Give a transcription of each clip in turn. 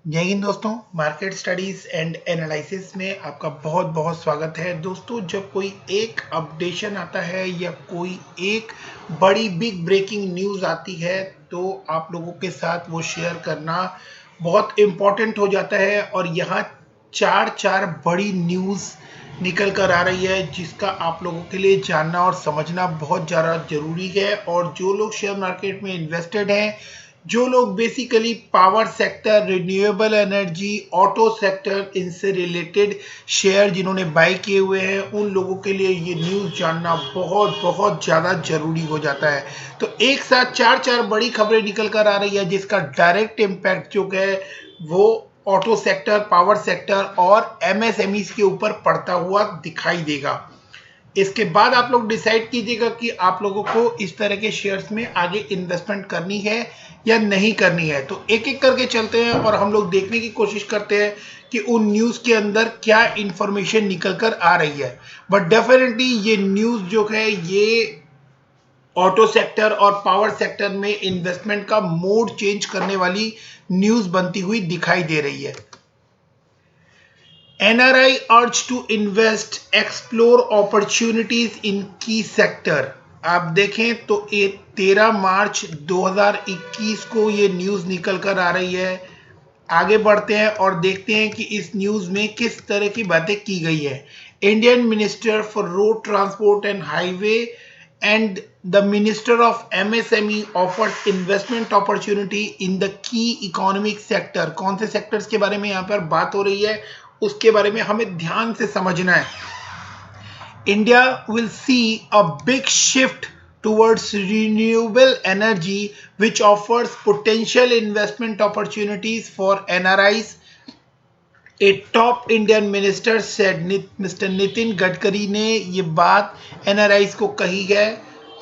जय हिंद दोस्तों। Market studies and analysis में आपका बहुत बहुत स्वागत है। दोस्तों, जब कोई एक अपडेशन आता है या कोई एक बड़ी बिग ब्रेकिंग न्यूज़ आती है तो आप लोगों के साथ वो शेयर करना बहुत इम्पॉर्टेंट हो जाता है। और यहाँ चार बड़ी न्यूज़ निकल कर आ रही है जिसका आप लोगों के लिए जानना और समझना बहुत ज़्यादा ज़रूरी है। और जो लोग शेयर मार्केट में इन्वेस्टेड हैं, जो लोग basically power sector, renewable energy, auto sector, इनसे रिलेटेड शेयर जिन्होंने बाय किए हुए हैं, उन लोगों के लिए ये न्यूज़ जानना बहुत बहुत ज़्यादा ज़रूरी हो जाता है। तो एक साथ चार बड़ी खबरें निकल कर आ रही है जिसका डायरेक्ट इम्पैक्ट जो है वो ऑटो सेक्टर, पावर सेक्टर और एमएसएमईज के ऊपर पड़ता हुआ दिखाई देगा। इसके बाद आप लोग डिसाइड कीजिएगा कि आप लोगों को इस तरह के शेयर्स में आगे इन्वेस्टमेंट करनी है या नहीं करनी है। तो एक एक करके चलते हैं और हम लोग देखने की कोशिश करते हैं कि उन न्यूज़ के अंदर क्या इंफॉर्मेशन निकल कर आ रही है। बट डेफिनेटली ये न्यूज़ जो है ये ऑटो सेक्टर और पावर सेक्टर में इन्वेस्टमेंट का मोड चेंज करने वाली न्यूज़ बनती हुई दिखाई दे रही है। NRI urged to invest, explore opportunities in key sector। आप देखें तो ये 13 मार्च 2021 को ये न्यूज़ निकल कर आ रही है। आगे बढ़ते हैं और देखते हैं कि इस न्यूज़ में किस तरह की बातें की गई है। Indian minister for road transport and highway and the Minister of MSME offers investment opportunity in the key economic sector। कौन से सेक्टर्स के बारे में यहाँ पर बात हो रही है उसके बारे में हमें ध्यान से समझना है। India will see a big shift towards renewable energy which offers potential investment opportunities for NRIs। A top Indian minister said। Mister Nitin Gadkari ने ये बात NRIs को कही है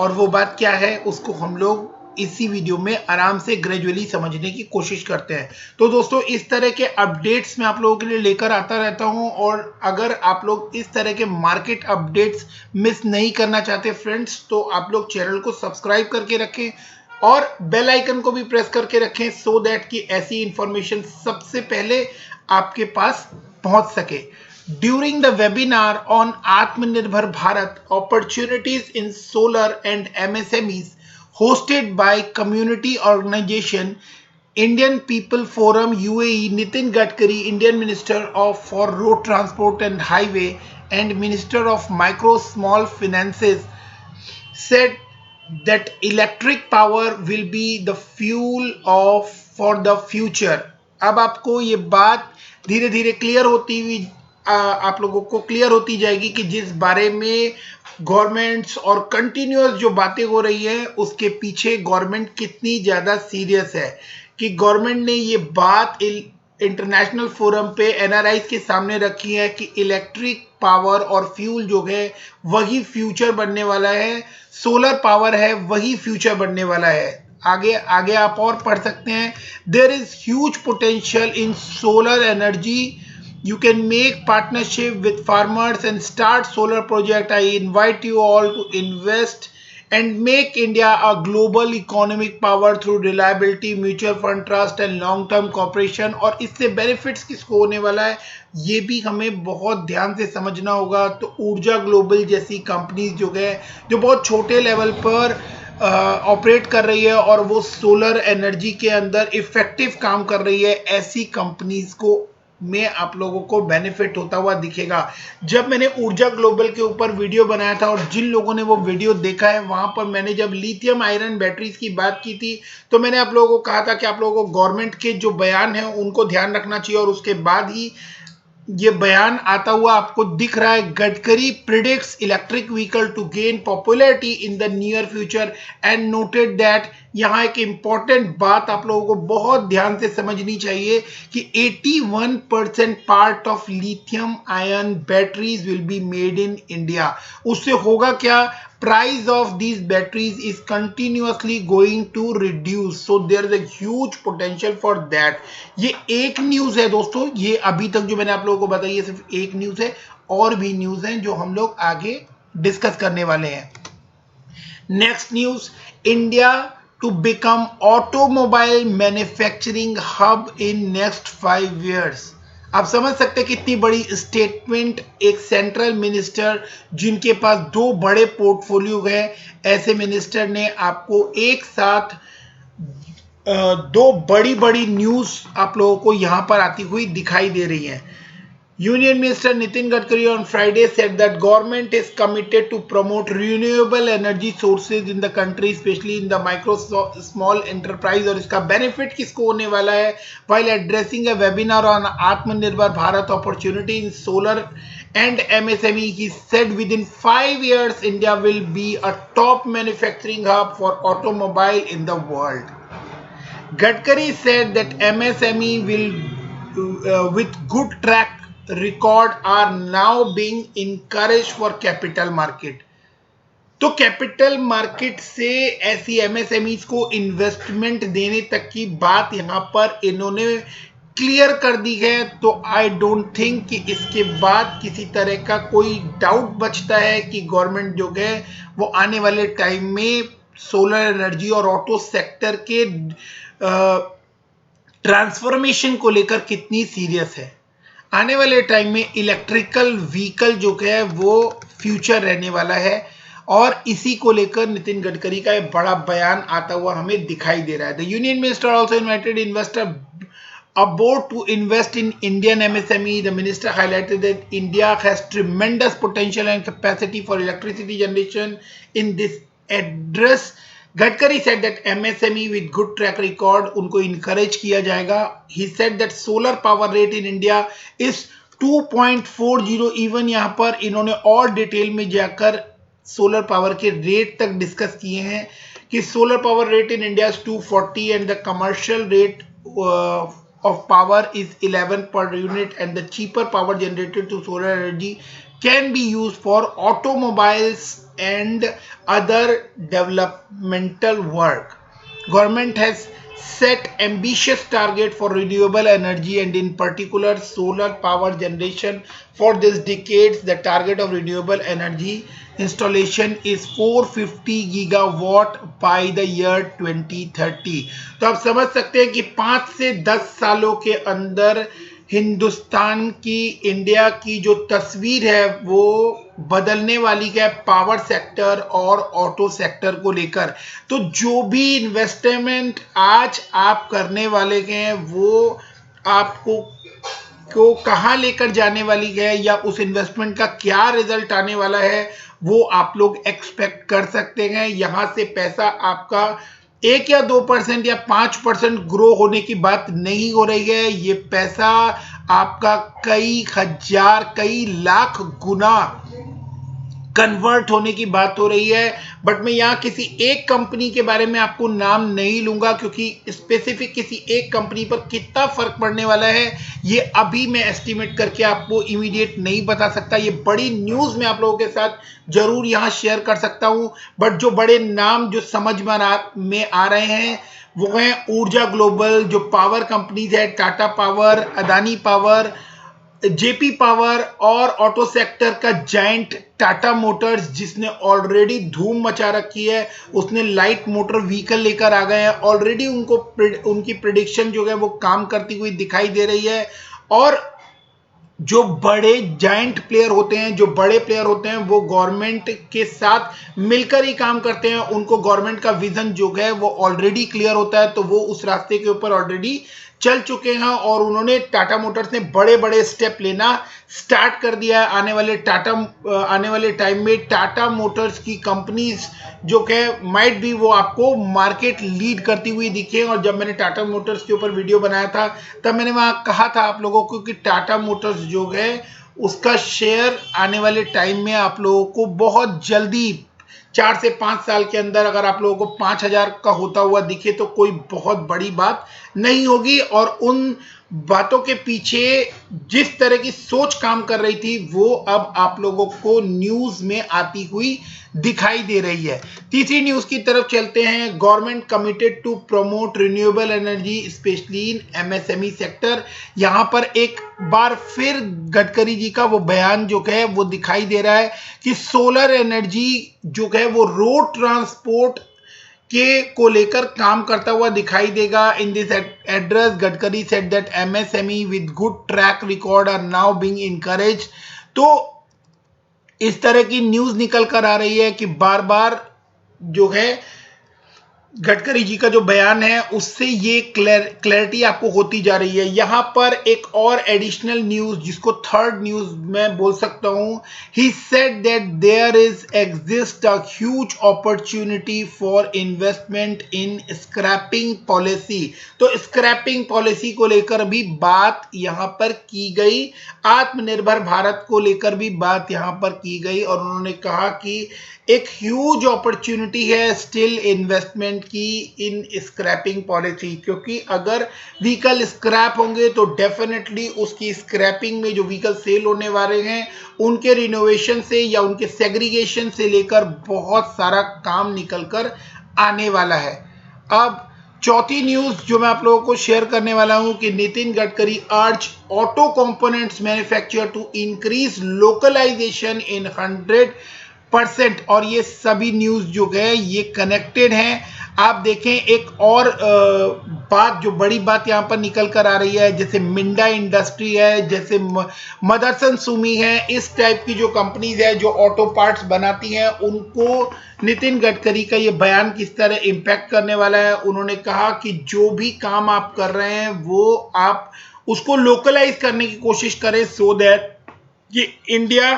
और वो बात क्या है उसको हम लोग इसी वीडियो में आराम से ग्रेजुअली समझने की कोशिश करते हैं। तो दोस्तों, इस तरह के अपडेट्स मैं आप लोगों के लिए लेकर आता रहता हूं और अगर आप लोग इस तरह के मार्केट अपडेट्स मिस नहीं करना चाहते फ्रेंड्स, तो आप लोग चैनल को सब्सक्राइब करके रखें और बेल आइकन को भी प्रेस करके रखें सो दैट कि ऐसी इंफॉर्मेशन सबसे पहले आपके पास पहुंच सके। During the webinar on Atmanirbhar Bharat opportunities in solar and MSMEs hosted by community organization Indian People Forum UAE, Nitin Gadkari, Indian Minister for Road Transport and Highway and Minister of Micro Small Finances said that electric power will be the fuel for the future। अब आपको ये बात धीरे धीरे clear होती हुई आप लोगों को क्लियर होती जाएगी कि जिस बारे में गवर्नमेंट्स और कंटिन्यूअस जो बातें हो रही है उसके पीछे गवर्नमेंट कितनी ज़्यादा सीरियस है। कि गवर्नमेंट ने ये बात इंटरनेशनल फोरम पे NRIs के सामने रखी है कि इलेक्ट्रिक पावर और फ्यूल जो है वही फ्यूचर बनने वाला है, सोलर पावर है वही फ्यूचर बनने वाला है। आगे आगे आप और पढ़ सकते हैं। There is huge potential in solar energy. You can make partnership with farmers and start solar project। I invite you all to invest and make India a global economic power through reliability, mutual fund trust and long term cooperation। और इससे benefits किसको होने वाला है ये भी हमें बहुत ध्यान से समझना होगा। तो ऊर्जा ग्लोबल जैसी कंपनीज जो है जो बहुत छोटे लेवल पर ऑपरेट कर रही है और वो सोलर एनर्जी के अंदर इफेक्टिव काम कर रही है, ऐसी कंपनीज को में आप लोगों को बेनिफिट होता हुआ दिखेगा। जब मैंने ऊर्जा ग्लोबल के ऊपर वीडियो बनाया था और जिन लोगों ने वो वीडियो देखा है वहां पर मैंने जब लिथियम आयरन बैटरीज की बात की थी तो मैंने आप लोगों को कहा था कि आप लोगों को गवर्नमेंट के जो बयान है उनको ध्यान रखना चाहिए और उसके बाद ही ये बयान आता हुआ आपको दिख रहा है। Gadkari predicts electric vehicle to gain popularity in the near future and noted that. यहाँ एक इंपॉर्टेंट बात आप लोगों को बहुत ध्यान से समझनी चाहिए कि 81% part of lithium ion batteries will be made in India. उससे होगा क्या, price of these batteries is continuously going to reduce, so there is a huge potential for that। ये एक न्यूज़ है दोस्तों, ये अभी तक जो मैंने आप लोगों को बताई है सिर्फ एक न्यूज़ है, और भी न्यूज़ हैं जो हम लोग आगे डिस्कस करने वाले हैं। Next news, India to become automobile manufacturing hub in next 5 years। आप समझ सकते हैं कितनी बड़ी स्टेटमेंट एक सेंट्रल मिनिस्टर जिनके पास दो बड़े पोर्टफोलियो है, ऐसे मिनिस्टर ने आपको एक साथ दो बड़ी बड़ी न्यूज आप लोगों को यहां पर आती हुई दिखाई दे रही है। Union Minister Nitin Gadkari on Friday said that government is committed to promote renewable energy sources in the country, especially in the micro small enterprise। और इसका benefit किसको होने वाला है? While addressing a webinar on Atmanirbhar Bharat opportunity in solar and MSME, he said within 5 years India will be a top manufacturing hub for automobile in the world। Gadkari said that MSME will with good track record are now being encouraged for capital market। तो capital market से ऐसी MSMEs को investment देने तक की बात यहां पर इन्होंने क्लियर कर दी है। तो आई डोंट थिंक कि इसके बाद किसी तरह का कोई डाउट बचता है कि गवर्नमेंट जो है वो आने वाले टाइम में सोलर एनर्जी और ऑटो सेक्टर के ट्रांसफॉर्मेशन को लेकर कितनी सीरियस है। आने वाले टाइम में इलेक्ट्रिकल व्हीकल जो है वो फ्यूचर रहने वाला है और इसी को लेकर नितिन गडकरी का एक बड़ा बयान आता हुआ हमें दिखाई दे रहा है। The union minister also invited investor aboard to invest in Indian MSME। The minister highlighted that India has tremendous potential and capacity for electricity generation in this address। Gadkari said that MSME with good track record उनको encourage किया जाएगा। He said that solar power rate in India is 2.40। Even यहाँ पर इन्होंने और detail में जाकर solar power के रेट तक डिस्कस किए हैं कि solar power rate in India is 240 and the commercial rate of power is 11 per unit, and the cheaper power generated to solar energy can be used for automobiles and other developmental work। Government has set ambitious target for renewable energy and in particular solar power generation for this decade। The target of renewable energy installation is 450 gigawatt by the year 2030। तो आप समझ सकते हैं कि 5 से 10 सालों के अंदर हिंदुस्तान की, इंडिया की जो तस्वीर है वो बदलने वाली है पावर सेक्टर और ऑटो सेक्टर को लेकर। तो जो भी इन्वेस्टमेंट आज आप करने वाले हैं वो आपको कहां लेकर जाने वाली है या उस इन्वेस्टमेंट का क्या रिजल्ट आने वाला है वो आप लोग एक्सपेक्ट कर सकते हैं। यहां से पैसा आपका 1 या 2% या 5% ग्रो होने की बात नहीं हो रही है। ये पैसा आपका कई हजार कई लाख गुना कन्वर्ट होने की बात हो रही है। बट मैं यहाँ किसी एक कंपनी के बारे में आपको नाम नहीं लूंगा क्योंकि स्पेसिफिक किसी एक कंपनी पर कितना फर्क पड़ने वाला है ये अभी मैं एस्टिमेट करके आपको इमीडिएट नहीं बता सकता। ये बड़ी न्यूज मैं आप लोगों के साथ जरूर यहाँ शेयर कर सकता हूँ, बट जो बड़े नाम जो समझ में आ रहे हैं वो है ऊर्जा ग्लोबल, जो पावर कंपनीज है Tata power, Adani power, JP power और ऑटो सेक्टर का जायंट टाटा मोटर्स जिसने ऑलरेडी धूम मचा रखी है। उसने लाइट मोटर व्हीकल लेकर आ गए हैं ऑलरेडी, उनकी प्रेडिक्शन जो है वो काम करती हुई दिखाई दे रही है। और जो बड़े जायंट प्लेयर होते हैं, जो बड़े प्लेयर होते हैं वो गवर्नमेंट के साथ मिलकर ही काम करते हैं। उनको गवर्नमेंट का विजन जो है वो ऑलरेडी क्लियर होता है, तो वो उस रास्ते के ऊपर ऑलरेडी चल चुके हैं और उन्होंने टाटा मोटर्स ने बड़े बड़े स्टेप लेना स्टार्ट कर दिया है। आने वाले टाइम में टाटा मोटर्स की कंपनीज जो है माइट भी वो आपको मार्केट लीड करती हुई दिखे। और जब मैंने टाटा मोटर्स के ऊपर वीडियो बनाया था तब मैंने वहां कहा था आप लोगों को कि टाटा मोटर्स जो है उसका शेयर आने वाले टाइम में आप लोगों को बहुत जल्दी 4 से 5 साल के अंदर अगर आप लोगों को 5000 का होता हुआ दिखे तो कोई बहुत बड़ी बात नहीं होगी। और उन बातों के पीछे जिस तरह की सोच काम कर रही थी वो अब आप लोगों को न्यूज में आती हुई दिखाई दे रही है। तीसरी न्यूज की तरफ चलते हैं। Government committed to promote renewable energy specially in MSME sector. यहां पर एक बार फिर गडकरी जी का वो बयान जो है वो दिखाई दे रहा है कि सोलर एनर्जी जो है वो रोड ट्रांसपोर्ट के को लेकर काम करता हुआ दिखाई देगा। In this address Gadkari said that MSME with good track record are now being encourage. तो इस तरह की न्यूज निकल कर आ रही है कि बार बार जो है गडकरी जी का जो बयान है उससे ये क्लैरिटी आपको होती जा रही है। यहां पर एक और एडिशनल न्यूज जिसको थर्ड न्यूज मैं बोल सकता हूं, he said that there is exist a huge opportunity for investment in scrapping policy. तो स्क्रैपिंग पॉलिसी को लेकर भी बात यहां पर की गई, आत्मनिर्भर भारत को लेकर भी बात यहां पर की गई और उन्होंने कहा कि एक ह्यूज अपॉर्चुनिटी है स्टिल इन्वेस्टमेंट की इन स्क्रैपिंग पॉलिसी, क्योंकि अगर व्हीकल स्क्रैप होंगे तो डेफिनेटली उसकी स्क्रैपिंग में जो व्हीकल सेल होने वाले हैं उनके रिनोवेशन से या उनके सेग्रीगेशन से लेकर बहुत सारा काम निकल कर आने वाला है। अब चौथी न्यूज जो मैं आप लोगों को शेयर करने वाला हूं कि Nitin Gadkari urge auto components manufacturer to increase localisation in 100%। और ये सभी न्यूज जो है ये कनेक्टेड हैं। आप देखें एक और बात, जो बड़ी बात यहां पर निकल कर आ रही है, जैसे मिंडा इंडस्ट्री है, जैसे मदरसन सुमी है, इस टाइप की जो कंपनीज है जो ऑटो पार्ट्स बनाती हैं, उनको नितिन गडकरी का ये बयान किस तरह इंपैक्ट करने वाला है। उन्होंने कहा कि जो भी काम आप कर रहे हैं वो आप उसको लोकलाइज करने की कोशिश करें सो दैट ये इंडिया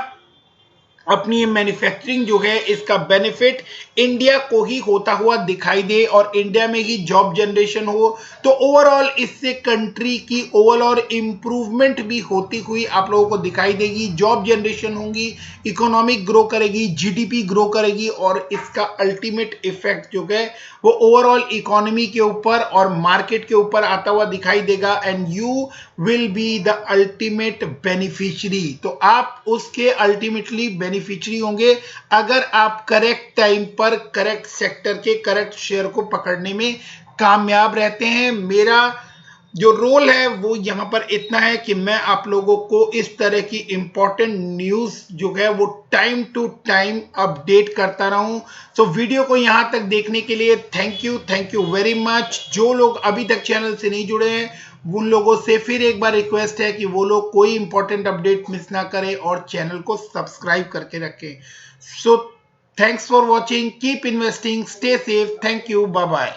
अपनी मैन्युफैक्चरिंग जो है इसका बेनिफिट इंडिया को ही होता हुआ दिखाई दे और इंडिया में ही जॉब जनरेशन हो। तो ओवरऑल इससे कंट्री की ओवरऑल इंप्रूवमेंट भी होती हुई आप लोगों को दिखाई देगी, जॉब जनरेशन होंगी, इकोनॉमिक ग्रो करेगी, जीडीपी ग्रो करेगी और इसका अल्टीमेट इफेक्ट जो है वो ओवरऑल इकोनॉमी के ऊपर और मार्केट के ऊपर आता हुआ दिखाई देगा and you will be the ultimate beneficiary. तो आप उसके अल्टीमेटली बेनिफिशियरी होंगे अगर आप करेक्ट टाइम पर करेक्ट सेक्टर के करेक्ट शेयर को पकड़ने में कामयाब रहते हैं। मेरा जो रोल है वो यहां पर इतना है कि मैं आप लोगों को इस तरह की इंपॉर्टेंट न्यूज जो है वो टाइम टू टाइम अपडेट करता रहूं। तो वीडियो को यहां तक देखने के लिए थैंक यू वेरी मच। जो लोग अभी तक चैनल से नहीं जुड़े हैं उन लोगों से फिर एक बार रिक्वेस्ट है कि वो लोग कोई इंपॉर्टेंट अपडेट मिस ना करें और चैनल को सब्सक्राइब करके रखें। So thanks for watching, keep investing, stay safe, thank you, bye bye.